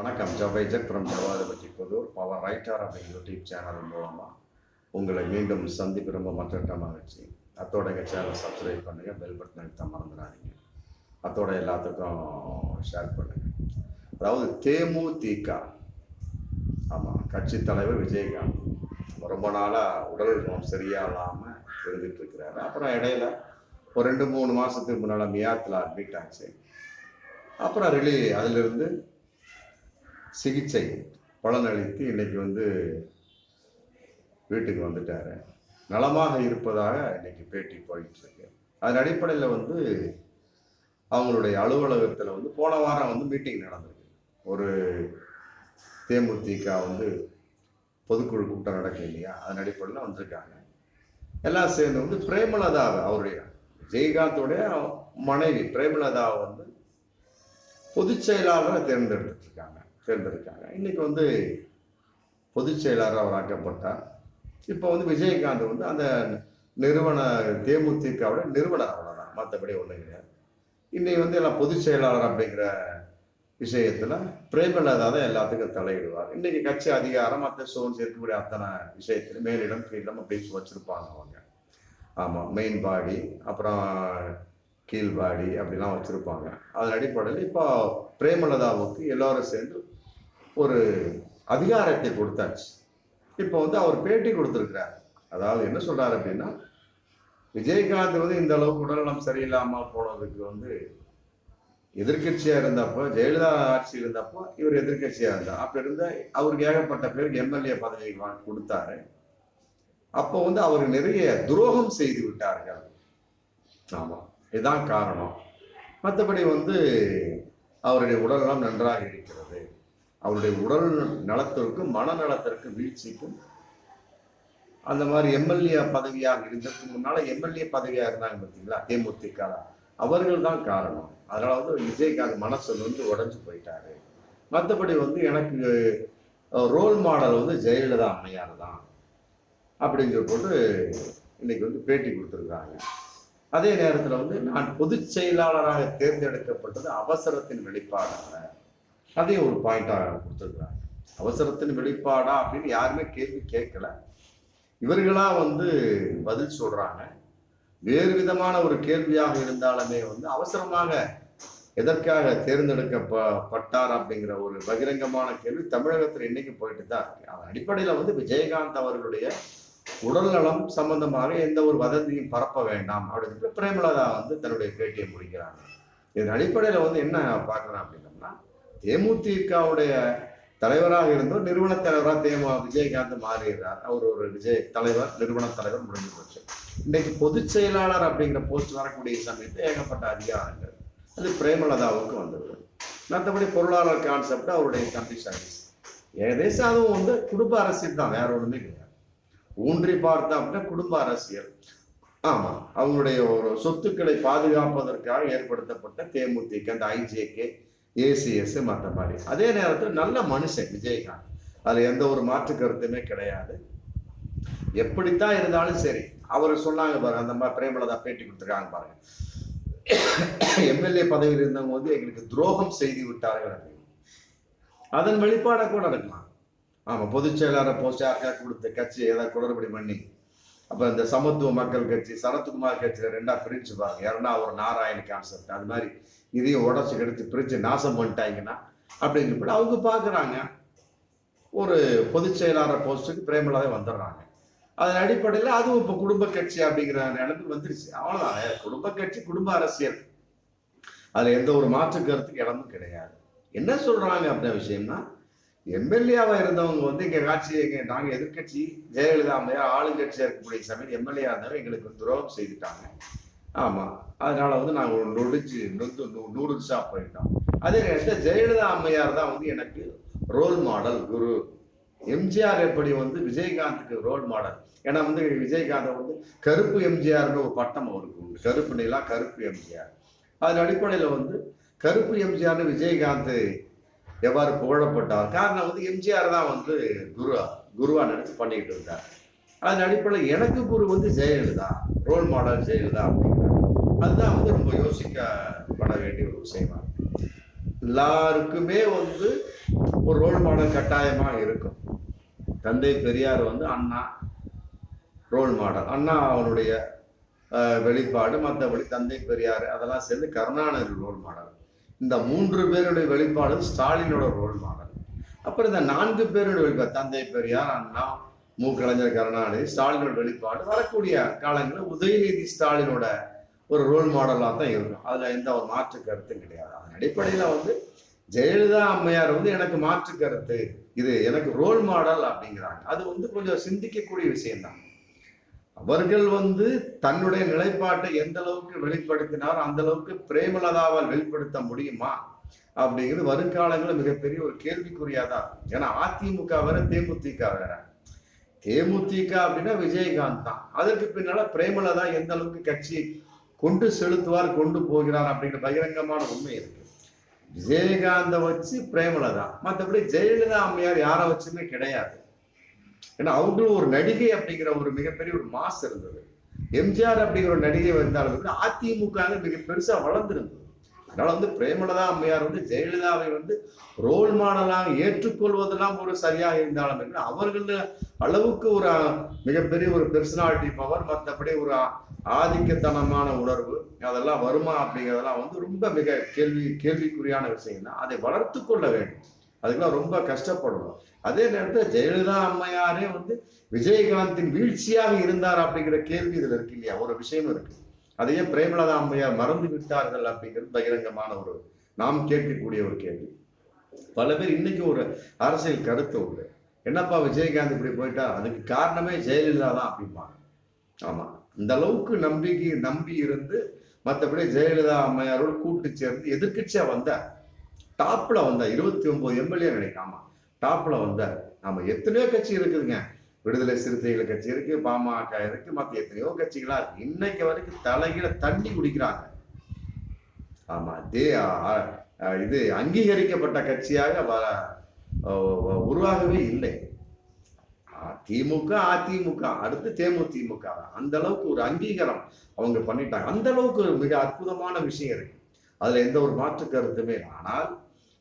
வணக்கம். ஜவைஜக் from ஜவாதபதி Pudur power writer அப்படிங்கிற YouTube channel மூலமாக உங்களை மீண்டும் சந்திப்பு ரொம்ப மற்ற மகிழ்ச்சி. அத்தோட எங்கள் சேனல் சப்ஸ்கிரைப் பண்ணுங்கள், பெல் பட்டன் அழுத்த மறந்துடாதீங்க. அத்தோட எல்லாத்துக்கும் ஷேர் பண்ணுங்கள். அதாவது தேமுதிக, ஆமாம், கட்சி தலைவர் விஜயகாந்த் ரொம்ப நாளாக உடல் சரியாக இல்லாமல் இருந்துகிட்டு இருக்கிறாரு. அப்புறம் இடையில ஒரு 2-3 மாதத்துக்கு முன்னால் மியாத்தில் அட்மிட் ஆச்சு. அப்புறம் அதிலிருந்து சிகிச்சை பலனளித்து இன்னைக்கு வீட்டுக்கு வந்துட்டாரு. நலமாக இருப்பதாக இன்னைக்கு பேட்டி போயிட்டு இருக்கு. அதன் அடிப்படையில் அவங்களுடைய அலுவலகத்தில் போன வாரம் மீட்டிங் நடந்திருக்கு. ஒரு தேமுதிக பொதுக்குழு கூட்டம் நடக்கும் இல்லையா, அதன் அடிப்படையில் வந்திருக்காங்க. எல்லாம் சேர்ந்து பிரேமலதாவை, அவருடைய விஜயகாந்தோடைய மனைவி பிரேமலதாவை பொதுச் செயலாளரை தேர்ந்தெடுக்காங்க. இன்னைக்கு பொதுச் செயலாளர் அவர் ஆக்கப்பட்டார். இப்போ விஜயகாந்த் அந்த நிறுவன தேமுதிகவோட நிறுவனர், அவ்வளோதான், மற்றபடி ஒன்றும் கிடையாது. இன்னைக்கு எல்லாம் பொதுச் செயலாளர் அப்படிங்கிற விஷயத்துல பிரேமலதா தான் எல்லாத்துக்கும் தலையிடுவார். இன்னைக்கு கட்சி அதிகாரம் மற்ற இருக்கக்கூடிய அத்தனை விஷயத்துல மேலிடம் கீழிடம் அப்படின்னு வச்சிருப்பாங்க அவங்க. ஆமா, மெயின் பாடி அப்புறம் கீழ்பாடி அப்படிலாம் வச்சிருப்பாங்க. அதன் அடிப்படையில் இப்போ பிரேமலதாவுக்கு எல்லாரும் சேர்ந்து ஒரு அதிகாரத்தை கொடுத்தாச்சு. இப்போ அவர் பேட்டி கொடுத்துருக்கிறார். அதாவது என்ன சொல்றாரு அப்படின்னா, விஜயகாந்த் இந்த அளவுக்கு உடல்நலம் சரியில்லாம போனதுக்கு எதிர்கட்சியா இருந்தப்போ, ஜெயலலிதா ஆட்சி இருந்தப்போ இவர் எதிர்கட்சியா இருந்தார். அப்ப இருந்த அவருக்கு ஏகப்பட்ட பேருக்கு எம்எல்ஏ பதவி கொடுத்தாரு. அப்போ அவர் நிறைய துரோகம் செய்து விட்டார்கள். ஆமா, இதுதான் காரணம். மற்றபடி அவருடைய உடல்நலம் நன்றாக இருக்கிறது. அவருடைய உடல் நலத்திற்கும் மனநலத்திற்கு வீழ்ச்சிக்கும் அந்த மாதிரி எம்எல்ஏ பதவியாக இருந்ததுக்கு முன்னால எம்எல்ஏ பதவியா இருந்தாங்க பார்த்தீங்களா தேமுதிக, அவர்கள் தான் காரணம். அதனால விஜயகாந்த் மனசு உடைஞ்சு போயிட்டாரு. மற்றபடி எனக்கு ரோல் மாடல் ஜெயலலிதா அம்மையார் தான் அப்படிங்கிற போட்டு இன்னைக்கு பேட்டி கொடுத்துருக்காங்க. அதே நேரத்தில் நான் பொதுச் செயலாளராக தேர்ந்தெடுக்கப்பட்டது அவசரத்தின் வெளிப்பாடாக, அதையும் ஒரு பாயிண்டாக கொடுத்துருக்குறாங்க. அவசரத்தின் வெளிப்பாடா அப்படின்னு யாருமே கேள்வி கேட்கல. இவர்களா பதில் சொல்றாங்க. வேறு விதமான ஒரு கேள்வியாக இருந்தாலுமே அவசரமாக எதற்காக தேர்ந்தெடுக்கப்பட்டார் அப்படிங்கிற ஒரு பகிரங்கமான கேள்வி தமிழகத்தில் இன்னைக்கு போயிட்டு தான் இருக்கு. அதன் அடிப்படையில் விஜயகாந்த் அவர்களுடைய உடல்நலம் சம்பந்தமாக எந்த ஒரு வதந்தியும் பரப்ப வேண்டாம் அப்படின்னு பிரேமலதா தன்னுடைய பேட்டியை முடிக்கிறாங்க. இதன் அடிப்படையில் என்ன பார்க்கலாம் அப்படின்னம்னா, தேமுதிகவுடைய தலைவராக இருந்தோம், நிறுவன தலைவராக விஜயகாந்த் மாறுகிறார். அவர் ஒரு தலைவர், நிறுவன தலைவர் முடிஞ்சு போச்சு. இன்னைக்கு பொதுச் செயலாளர் அப்படிங்கிற போஸ்ட் வரக்கூடிய சமயத்தில் ஏகப்பட்ட அதிகாரங்கள் அது பிரேமலதாவுக்கு வந்தது. மற்றபடி பொருளாளர் கான்செப்ட் அவருடைய தம்பி சர்வீஸ் ஏகதேசம் அதுவும் குடும்ப அரசியல் தான், வேற ஒண்ணுமே கிடையாது. ஊன்றி பார்த்தா அப்படின்னா குடும்ப அரசியல். ஆமா, அவங்களுடைய ஒரு சொத்துக்களை பாதுகாப்பதற்காக ஏற்படுத்தப்பட்ட தேமுதிக, அந்த ஐஜேகே, ஏசிஎஸ் மற்ற மாதிரி. அதே நேரத்தில் நல்ல மனுஷன் விஜயகாந்த், அதுல எந்த ஒரு மாற்று கருத்துமே கிடையாது. எப்படித்தான் இருந்தாலும் சரி, அவர் சொன்னாங்க பாருங்க, அந்த மாதிரி பிரேமலதா பேட்டி கொடுத்துருக்காங்க பாருங்க, எம்எல்ஏ பதவியில் இருந்தவங்க எங்களுக்கு துரோகம் செய்து விட்டார்கள் அப்படின்னு. அதன் வெளிப்பாட கூட இருக்கலாம். ஆமா, பொதுச் செயலாளர் போஸ்ட் யாருக்கா கொடுத்த கட்சி ஏதாவது குளறுபடி பண்ணி அப்ப இந்த சமத்துவ மக்கள் கட்சி சரத்குமார் கட்சியில 2ஆ பிரிச்சு பாருங்க. யாருன்னா ஒரு நாராயண கான்செப்ட், அது மாதிரி இதையும் உடச்சு கெடுத்து பிரிச்சு நாசம் பண்ணிட்டாங்கன்னா அப்படின்னு அவங்க பாக்குறாங்க. ஒரு பொதுச் செயலாளர் போஸ்ட்டுக்கு பிரேமலதா வந்துடுறாங்க. அதன் அடிப்படையில் அதுவும் இப்ப குடும்ப கட்சி அப்படிங்கிற நிலத்துக்கு வந்துருச்சு. அவ்வளவுதான், குடும்ப கட்சி, குடும்ப அரசியல், அதுல எந்த ஒரு மாற்று கருத்துக்கு இடமும் கிடையாது. என்ன சொல்றாங்க அப்படின்ற விஷயம்னா, எம்எல்ஏவா இருந்தவங்க இங்க காட்சி, நாங்க எதிர்கட்சி ஜெயலலிதா அம்மையார் ஆளுங்கட்சியா இருக்கக்கூடிய சமயம் எம்எல்ஏ இருந்தவங்க எங்களுக்கு துரோகம் செய்துட்டாங்க. ஆமா, அதனால நாங்க நூடுல்ஸா போயிட்டோம். அதே நேரத்தில் ஜெயலலிதா அம்மையார் தான் எனக்கு ரோல் மாடல், குரு. எம்ஜிஆர் எப்படி விஜயகாந்துக்கு ரோல் மாடல். ஏன்னா விஜயகாந்த் கருப்பு எம்ஜிஆர்னு ஒரு பட்டம் அவருக்கு உண்டு. கருப்பு நிலா, கருப்பு எம்ஜிஆர். அதன் அடிப்படையில் கருப்பு எம்ஜிஆர்னு விஜயகாந்த் எவ்வாறு புகழப்பட்டார், காரணம் எம்ஜிஆர் தான் குருவா நினைச்சு பண்ணிக்கிட்டு இருந்தார். அதன் அடிப்படையில் எனக்கு குரு ஜெயலலிதா, ரோல் மாடல் ஜெயலலிதா அப்படிங்கிறார். அதுதான் ரொம்ப யோசிக்கப்பட வேண்டிய ஒரு விஷயமா இருக்கு. எல்லாருக்குமே ஒரு ரோல் மாடல் கட்டாயமாக இருக்கும். தந்தை பெரியார் வந்து அண்ணா ரோல் மாடல், அண்ணா அவனுடைய வெளிப்பாடு, மற்றபடி தந்தை பெரியார் அதெல்லாம் சேர்ந்து கருணாநிதி ரோல் மாடல். இந்த 3 பேருடைய வெளிப்பாடு ஸ்டாலினோட ரோல் மாடல். அப்புறம் இந்த 4 பேருடைய வெளிப்பாடு தந்தை பெரியார், அண்ணா, கலைஞர், கருணாநிதி, ஸ்டாலினோட வெளிப்பாடு வரக்கூடிய காலங்களில் உதயநிதி ஸ்டாலினோட ஒரு ரோல் மாடலாக தான் இருக்கும். அதில் எந்த ஒரு மாற்று கருத்தும் கிடையாது. அதன் அடிப்படையில் வந்து ஜெயலலிதா அம்மையார் வந்து எனக்கு மாற்று கருத்து, இது எனக்கு ரோல் மாடல் அப்படிங்கிறாங்க. அது வந்து கொஞ்சம் சிந்திக்கக்கூடிய விஷயம்தான். அவர்கள் வந்து தன்னுடைய நிலைப்பாட்டை எந்த அளவுக்கு வெளிப்படுத்தினார், அந்த அளவுக்கு பிரேமலதாவால் வெளிப்படுத்த முடியுமா அப்படிங்கிறது வருங்காலங்களில் மிகப்பெரிய ஒரு கேள்விக்குறியாதான். ஏன்னா அதிமுக வேற, தேமுதிக வேற. தேமுதிக அப்படின்னா விஜயகாந்த் தான். அதற்கு பின்னால பிரேமலதா எந்த அளவுக்கு கட்சியை கொண்டு செலுத்துவார், கொண்டு போகிறார் அப்படிங்கிற பகிரங்கமான உண்மை இருக்கு. விஜயகாந்த வச்சு பிரேமலதா, மற்றபடி ஜெயலலிதா அம்மையார் யாரை வச்சுமே கிடையாது. ஏன்னா அவங்களும் ஒரு நடிகை அப்படிங்கிற ஒரு மிகப்பெரிய ஒரு மாசு இருந்தது. எம்ஜிஆர் அப்படிங்கிற ஒரு நடிகை வந்தாலும் அதிமுக மிக பெருசா வளர்ந்துருந்தது. அதனால வந்து பிரேமலதா அம்மையார் வந்து ஜெயலலிதாவை வந்து ரோல் மாடலாக ஏற்றுக்கொள்வதெல்லாம் ஒரு சரியாக இருந்தாலும் அவர்கள் அளவுக்கு ஒரு மிகப்பெரிய ஒரு பெர்சனாலிட்டி பவர், மற்றபடி ஒரு ஆதிக்கத்தனமான உணர்வு அதெல்லாம் வருமா அப்படிங்கிறதெல்லாம் வந்து ரொம்ப மிக கேள்விக்குறியான விஷயம் தான். அதை வளர்த்து கொள்ள வேண்டும். அதுக்கெல்லாம் ரொம்ப கஷ்டப்படணும். அதே நேரத்தில் ஜெயலலிதா அம்மையாரே வந்து விஜயகாந்தின் வீழ்ச்சியாக இருந்தார் அப்படிங்கிற கேள்வி இதுல இருக்கு இல்லையா, ஒரு விஷயம் இருக்கு. அதையே பிரேமலதா அம்மையார் மறந்து விட்டார்கள் அப்படிங்கிறது பகிரங்கமான ஒரு நாம் கேட்கக்கூடிய ஒரு கேள்வி. பல பேர் இன்னைக்கு ஒரு அரசியல் கருத்து உண்டு, என்னப்பா விஜயகாந்த் இப்படி போயிட்டா அதுக்கு காரணமே ஜெயலலிதா தான் அப்படிம்பாங்க. ஆமா, இந்த அளவுக்கு நம்பி இருந்து மற்றபடி ஜெயலலிதா அம்மையாரோடு கூட்டு சேர்ந்து எதிர்கட்சியா வந்தார். டாப்ல வந்தார், 29 எம்எல்ஏ நினைக்காம டாப்ல வந்தார். நம்ம எத்தனையோ கட்சி இருக்குதுங்க, விடுதலை சிறுத்தைகள் கட்சி இருக்கு, பாமக இருக்கு, மற்ற எத்தனையோ கட்சிகளா இருக்கு. இன்னைக்கு வரைக்கும் தலைகீழ தண்ணி குடிக்கிறாங்க. ஆமா, இது அங்கீகரிக்கப்பட்ட கட்சியாக உருவாகவே இல்லை. திமுக, அதிமுக, அடுத்து தேமுதிக, அந்த அளவுக்கு ஒரு அங்கீகாரம் அவங்க பண்ணிட்டாங்க. அந்த அளவுக்கு ஒரு மிக அற்புதமான விஷயம் இருக்கு, அதுல எந்த ஒரு மாற்று கருத்துமே. ஆனால்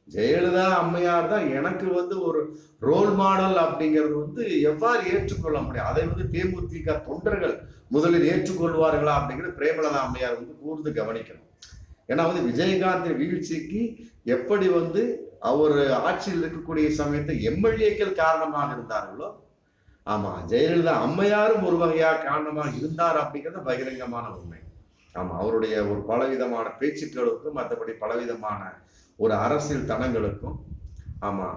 ஜெயலலிதா அம்மையார் தான் எனக்கு வந்து ஒரு ரோல் மாடல் அப்படிங்கிறது வந்து எவ்வாறு ஏற்றுக்கொள்ள முடியும்? அதை வந்து தேமுதிக தொண்டர்கள் முதலில் ஏற்றுக்கொள்வார்களா அப்படிங்கிற பிரேமலதா அம்மையார் வந்து கூர்ந்து கவனிக்கணும். ஏன்னா வந்து விஜயகாந்தின் வீழ்ச்சிக்கு எப்படி வந்து அவர் ஆட்சியில் இருக்கக்கூடிய சமயத்தை எம்எல்ஏக்கள் காரணமாக இருந்தார்களோ, ஆமா ஜெயலலிதா அம்மையாரும் ஒரு வகையா காரணமாக இருந்தார் அப்படிங்கிறது பகிரங்கமான உண்மை. ஆமா, அவருடைய ஒரு பலவிதமான பேச்சுக்களுக்கும் மற்றபடி பலவிதமான ஒரு அரசியல் தனங்களுக்கும் ஆமா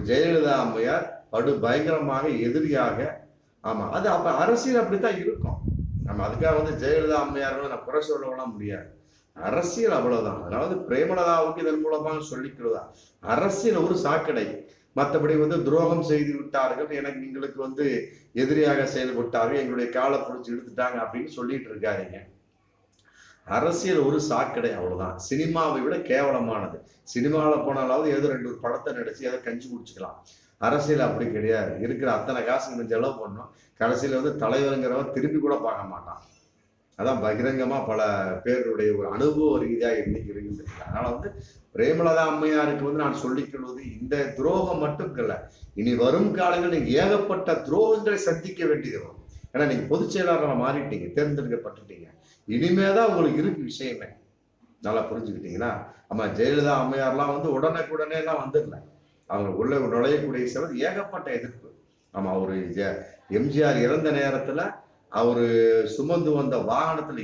ஜெயலலிதா அம்மையார் படு பயங்கரமாக எதிரியாக. ஆமா, அது அப்ப அரசியல் அப்படித்தான் இருக்கும். நம்ம அதுக்காக வந்து ஜெயலலிதா அம்மையார் நான் குறை சொல்லலாம் முடியாது. அரசியல் அவ்வளவுதான். அதாவது பிரேமலதாவுக்கு இதன் மூலமாக சொல்லிக்கிறதா, அரசியல் ஒரு சாக்கடை. மற்றபடி வந்து துரோகம் செய்து விட்டார்கள், எனக்கு எங்களுக்கு வந்து எதிரியாக செயல்பட்டார்கள், எங்களுடைய காலை பிடிச்சி எடுத்துட்டாங்க அப்படின்னு சொல்லிட்டு இருக்காருங்க. அரசியல் ஒரு சாக்கடை, அவ்வளவுதான். சினிமாவை விட கேவலமானது. சினிமாவில் போனாலாவது ஏதோ 2 படத்தை நடிச்சு ஏதோ கஞ்சி குடிச்சுக்கலாம். அரசியல் அப்படி கிடையாது. இருக்கிற அத்தனை காசு நம்ம செலவு பண்ணோம், கடைசியில வந்து தலைவருங்கிறவன் திரும்பி கூட பார்க்க மாட்டான். அதான் பகிரங்கமா பல பேருடைய ஒரு அனுபவ ரீதியாக இன்னைக்கு இருக்குது. அதனால வந்து பிரேமலதா அம்மையாருக்கு வந்து நான் சொல்லிக்கொள்வது, இந்த துரோகம் மட்டும் இல்லை, இனி வரும் காலங்களில் நீங்க ஏகப்பட்ட துரோகங்களை சந்திக்க வேண்டியது வரும். ஏன்னா நீங்க பொதுச் செயலாளராக மாறிட்டீங்க, தேர்ந்தெடுக்கப்பட்டுட்டீங்க. இனிமேதான் உங்களுக்கு இருக்கு விஷயமே. நல்லா புரிஞ்சுக்கிட்டீங்கன்னா, ஆமா ஜெயலலிதா அம்மையார்லாம் வந்து உடனே எல்லாம் வந்துடல. அவங்க உள்ள நுழையக்கூடிய சிலர் ஏகப்பட்ட எதிர்ப்பு. ஆமா, ஒரு எம்ஜிஆர் இறந்த நேரத்துல அவரு சுமந்து வந்த வாகனத்துல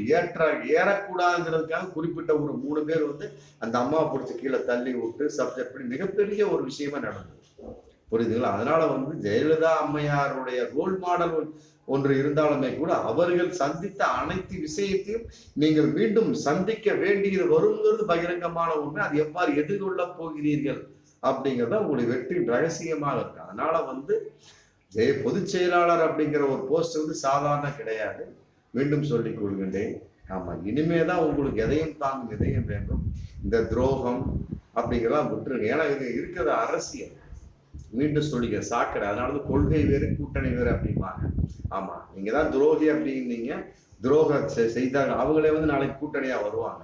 ஏறக்கூடாதுங்கிறதுக்காக குறிப்பிட்ட ஒரு 3 பேர் வந்து அந்த அம்மாவை பிடிச்சி கீழே தள்ளி விட்டு சப்ஜெக்ட் பண்ணி மிகப்பெரிய ஒரு விஷயமா நடந்தது. புரியுதுங்களா? அதனால வந்து ஜெயலலிதா அம்மையாருடைய ரோல் மாடல் ஒன்று இருந்தாலுமே கூட அவர்கள் சந்தித்த அனைத்து விஷயத்தையும் நீங்கள் மீண்டும் சந்திக்க வேண்டியது வருங்கிறது பகிரங்கமான உண்மை. அது எவ்வாறு எதிர்கொள்ள போகிறீர்கள் அப்படிங்கிறத உங்களுக்கு வெற்றி ரகசியமாக இருக்கு. அதனால வந்து பொதுச் செயலாளர் அப்படிங்கிற ஒரு போஸ்ட் வந்து சாதாரண கிடையாது. மீண்டும் சொல்லிக் கொள்கின்றேன். ஆமா, இனிமேதான் உங்களுக்கு எதையும் தாங்கும் இதயம் வேண்டும். இந்த துரோகம் அப்படிங்கிறதா விட்டுருங்க. ஏன்னா இது இருக்கிறது அரசியல். மீண்டும் சொல்லிக்க சாக்கடை. அதனால கொள்கை வேறு கூட்டணி வேறு அப்படிம்பாங்க. ஆமா, நீங்க தான் துரோகி அப்படின்னீங்க, துரோகம் செய்தாங்க, அவங்களே வந்து நாளைக்கு கூட்டணியா வருவாங்க.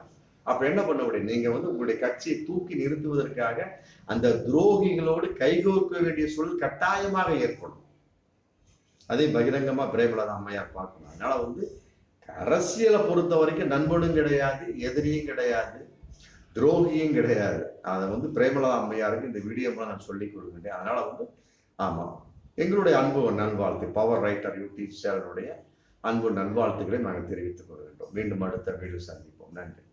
அப்ப என்ன பண்ண முடியும்? நீங்க வந்து உங்களுடைய கட்சியை தூக்கி நிறுத்துவதற்காக அந்த துரோகிகளோடு கைகோர்க்க வேண்டிய சூழல் கட்டாயமாக ஏற்படும். அதை பகிரங்கமா பிரேமலதா அம்மையார் பார்க்கணும். அதனால வந்து அரசியலை பொறுத்த வரைக்கும் நண்பனும் கிடையாது, எதிரியும் கிடையாது, துரோகியும் கிடையாது. அதை வந்து பிரேமலதா அம்மையாருக்கு இந்த வீடியோ நான் சொல்லிக் கொடுக்கின்றேன். அதனால வந்து ஆமா, எங்களுடைய அன்பு நல்வாழ்த்து பவர் ரைட்டர் யூடியூப் சேனலுடைய அன்பு நல்வாழ்த்துக்களை நாங்கள் தெரிவித்துக் கொள்கின்றோம். மீண்டும் அடுத்த வீடியோ சந்திப்போம். நன்றி.